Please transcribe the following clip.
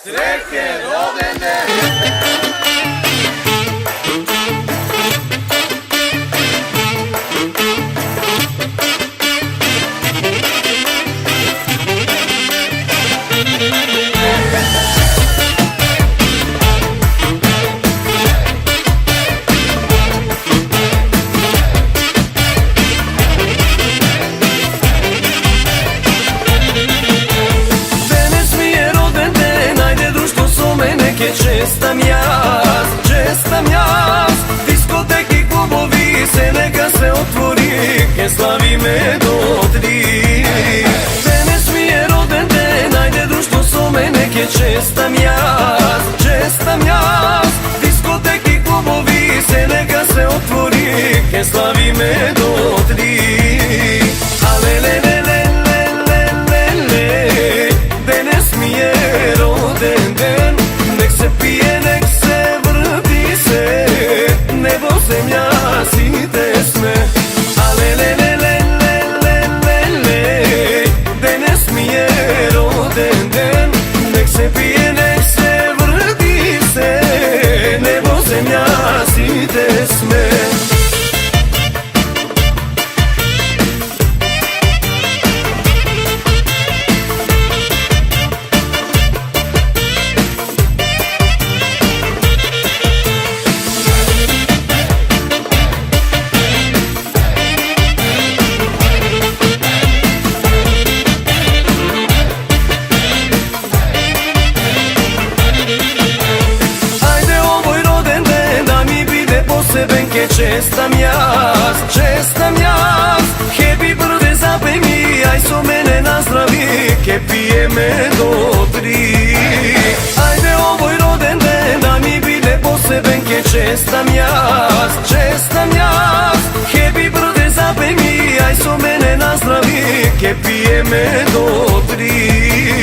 Srećan rođendan! Čestam jaz, diskoteki, klubovi, se neka se otvori, ke slavi me do 3. Danas mi je rođendan, ajde društvo so me neke čestam jaz, diskoteki, klubovi, se neka se otvori, ke slavi me do 3. Ale le le le le le le le, danas mi je rođendan, nek se pije, nek se vrti se, nebo zemlja si tesme. Ale le le le le le le le, danas mi je rođendan, nek se pije, nek se vrti se, nebo zemlja si tesme. Čestam jaz, happy birthday zapej mi, aj so mene nazdravi, ke pije me do 3. Ajde ovoj rođendan da mi bide poseben, ke čestam jaz, happy birthday zapej mi, aj so mene nazdravi, ke pije me do 3.